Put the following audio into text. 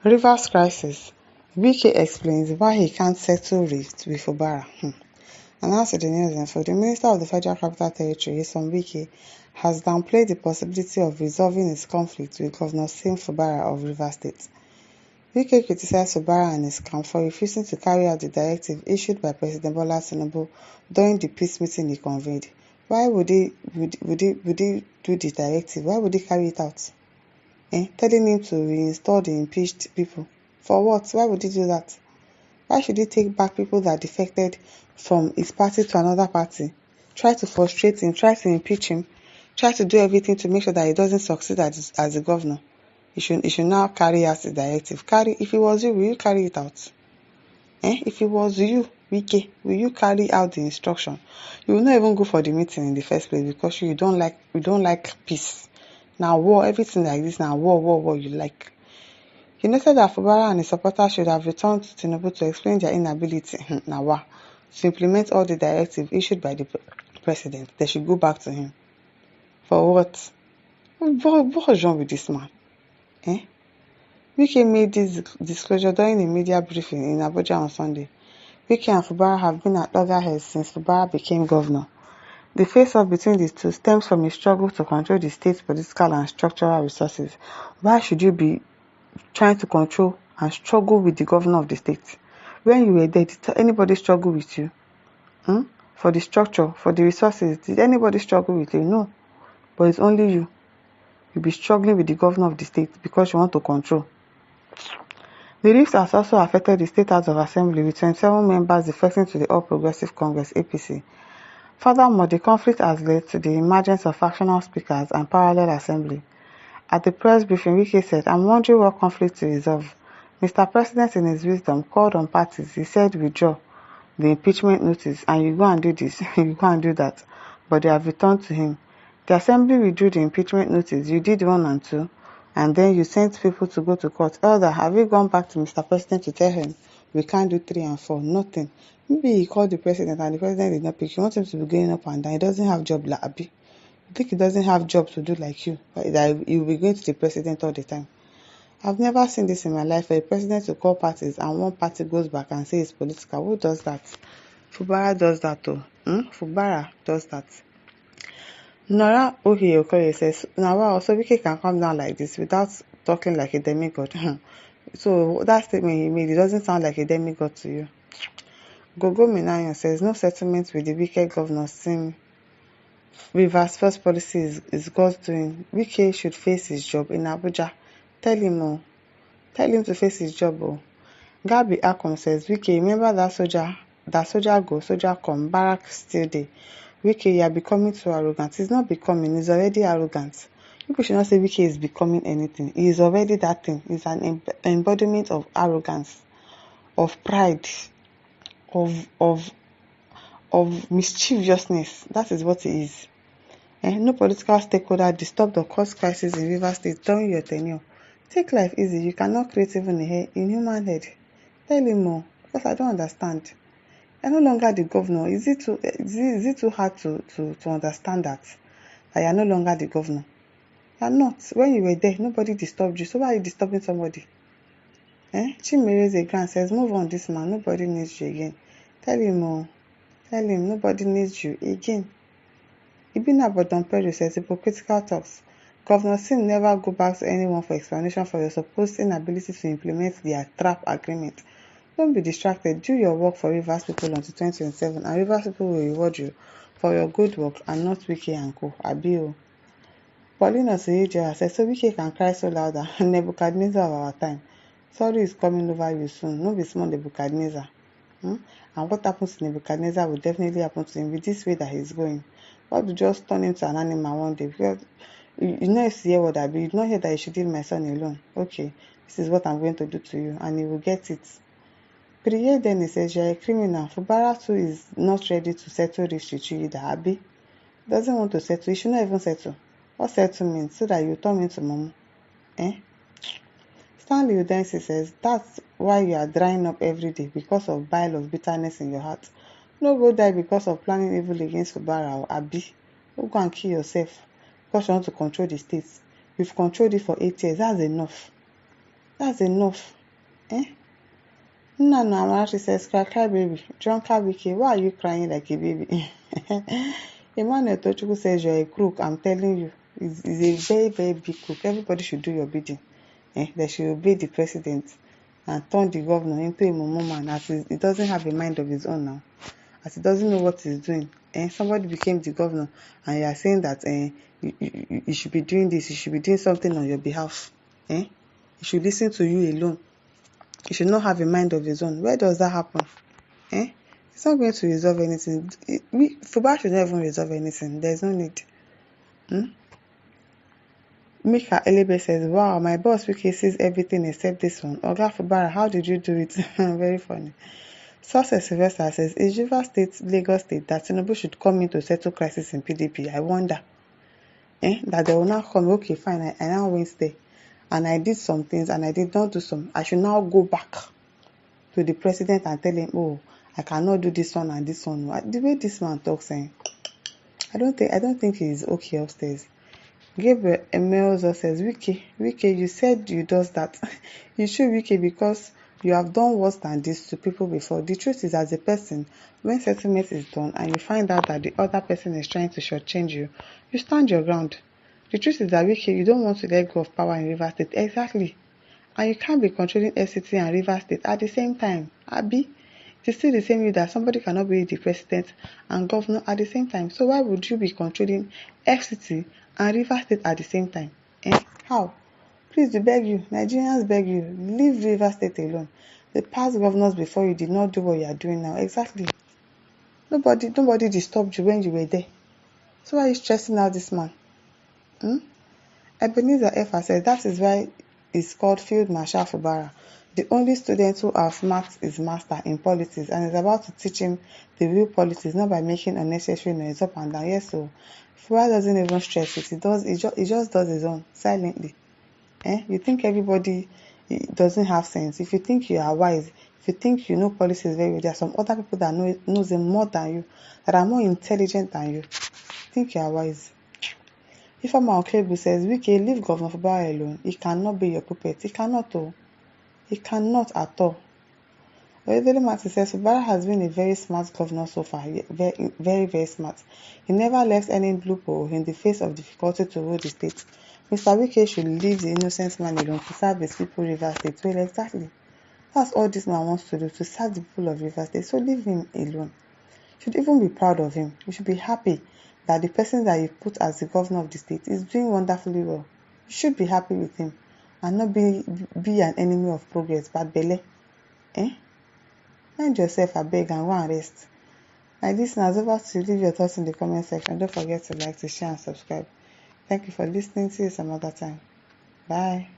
Rivers crisis. Wike explains why he can't settle rift with Fubara. And as to the news info, the Minister of the Federal Capital Territory, Wike, has downplayed the possibility of resolving his conflict with Governor Fubara of Rivers State. Wike criticized Fubara and his camp for refusing to carry out the directive issued by President Bola Tinubu during the peace meeting he convened. Why would he do the directive? Why would he carry it out? Telling him to reinstall the impeached people. For what? Why would he do that? Why should he take back people that defected from his party to another party? Try to frustrate him, try to impeach him, try to do everything to make sure that he doesn't succeed as a governor. He should now carry out the directive. If it was you, will you carry it out? If it was you, Wike, will you carry out the instruction? You will not even go for the meeting in the first place because you don't like peace. Now war, everything like this now war you like. He noted that Fubara and his supporters should have returned to Tinubu to explain their inability to implement all the directives issued by the president. They should go back to him. For what? What's wrong with this man? Wike made this disclosure during a media briefing in Abuja on Sunday. Wike and Fubara have been at loggerheads since Fubara became governor. The face-off between these two stems from a struggle to control the state's political and structural resources. Why should you be trying to control and struggle with the governor of the state? When you were there, did anybody struggle with you? For the structure, for the resources, did anybody struggle with you? No. But it's only you. You'll be struggling with the governor of the state because you want to control. The rift has also affected the State House of Assembly with 27 members defecting to the All Progressive Congress (APC). Furthermore, the conflict has led to the emergence of factional speakers and parallel assembly. At the press briefing, Wike said, "I'm wondering what conflict to resolve. Mr. President, in his wisdom, called on parties. He said, withdraw the impeachment notice, and you go and do this, you go and do that. But they have returned to him. The assembly withdrew the impeachment notice. You did 1 and 2, and then you sent people to go to court. Elder, have you gone back to Mr. President to tell him we can't do 3 and 4? Nothing. Maybe he called the president and the president did not pick. You want him to be going up and down. He doesn't have job, Abi. You think he doesn't have job to do like you? That he will be going to the president all the time. I've never seen this in my life, for a president to call parties and one party goes back and says it's political. Who does that? Fubara does that too. Fubara does that. Nora Okoye says, now wow, so Wike can come down like this without talking like a demigod. So that statement he made, it doesn't sound like a demigod to you. Gogo Minayan says, no settlement with the wicked governor seem Rivers' first policy is God's doing. Wike should face his job in Abuja. Tell him to face his job. Gabi Akom says, Wike, remember that soldier go, soldier come, barrack still there. Wike, you are becoming too arrogant. He's not becoming, he's already arrogant. People should not say Wike is becoming anything. He is already that thing. He's an embodiment of arrogance, of pride, of mischievousness. That is what he is. No political stakeholder disturbed or caused crisis in Rivers State during your tenure. Take life easy. You cannot create even a human head. Tell him more, because I don't understand. You're no longer the governor. Is it too hard to understand that you're no longer the governor? You're not. When you were there, nobody disturbed you. So why are you disturbing somebody? Chimereze Grant says, move on this man. Nobody needs you again. Tell him more. Tell him nobody needs you again. Ibina Bodomperu says, hypocritical talks. Governor Sim never go back to anyone for explanation for your supposed inability to implement their trap agreement. Don't be distracted. Do your work for Rivers people until 2027, and Rivers people will reward you for your good work and not Wike and Co. Abio. Paulina Suyijera says, so Wike can cry so louder. Nebuchadnezzar of our time. Sorry is coming over you soon. No be small Nebuchadnezzar. And what happens to Nebuchadnezzar will definitely happen to him with this way that he's going. God will just turn into an animal one day, because you know if you hear what I be, you not hear that you should leave my son alone. Okay, this is what I'm going to do to you, and he will get it. Priye then he says, you're a criminal. Fubara too is not ready to settle this with you either. Abi doesn't want to settle. You should not even settle. What settle means? So that you turn into mom. Stanley Udensi says, that's why you are drying up every day, because of bile of bitterness in your heart. No go die because of planning evil against Fubara or Abi. Don't go and kill yourself because you want to control the state. You've controlled it for 8 years. That's enough. That's enough. Nna Amarachi says, cry baby. Drunkard Wike, why are you crying like a baby? Emmanuel Tochukwu says, you're a crook. I'm telling you. He's a very, very big crook. Everybody should do your bidding. They should obey the president and turn the governor into a mumu man, as he doesn't have a mind of his own now. As he doesn't know what he's doing. Somebody became the governor and you are saying that you should be doing this, you should be doing something on your behalf. He should listen to you alone. He should not have a mind of his own. Where does that happen? It's not going to resolve anything. Fubara should not even resolve anything. There's no need. Mika Elebe says, wow, my boss Wike sees everything except this one. Oga Fubara, how did you do it? Very funny. Success Sylvester says, is Rivers State, Lagos State, that Tinubu should come in to settle crisis in PDP? I wonder. That they will now come, okay, fine, I now went there. And I did some things and I did not do some. I should now go back to the president and tell him, oh, I cannot do this one and this one. The way this man talks, I don't think he's okay upstairs. Gabriel Emelzo says, Wike, you said you does that. You should, Wike, because you have done worse than this to people before. The truth is, as a person, when settlement is done and you find out that the other person is trying to shortchange you, you stand your ground. The truth is that, Wike, you don't want to let go of power in Rivers State. Exactly. And you can't be controlling FCT and Rivers State at the same time. Abi, it's still the same way that somebody cannot be the president and governor at the same time. So why would you be controlling FCT and Rivers State at the same time? How? Please, we beg you, Nigerians beg you, leave Rivers State alone. The past governors before you did not do what you are doing now. Exactly. Nobody disturbed you when you were there. So why are you stressing out this man? Ebenezer F. said, that is why it's called Field Marshal Fubara. The only student who outmarks his master in politics and is about to teach him the real politics, not by making unnecessary noise up and down. Yes, so Fubara doesn't even stress it. He just does his own silently. You think everybody doesn't have sense. If you think you are wise, if you think you know politics very well, there are some other people that knows them more than you, that are more intelligent than you. Think you are wise. Ifeoma Okebu says, Wike, leave Governor Fubara alone. He cannot be your puppet. He cannot, He cannot at all. Oyedele Martin says, Fubara has been a very smart governor so far. Very, very, very smart. He never left any loophole in the face of difficulty to rule the state. Mr. Wike should leave the innocent man alone to serve his people Rivers State. Well, exactly. That's all this man wants to do, to serve the people of Rivers State. So leave him alone. You should even be proud of him. You should be happy that the person that you put as the governor of the state is doing wonderfully well. You should be happy with him and not be an enemy of progress, bad belle. Mind yourself, I beg, and go and rest. My listeners, over to you. Leave your thoughts in the comment section. Don't forget to like, to share, and subscribe. Thank you for listening. See you some other time. Bye.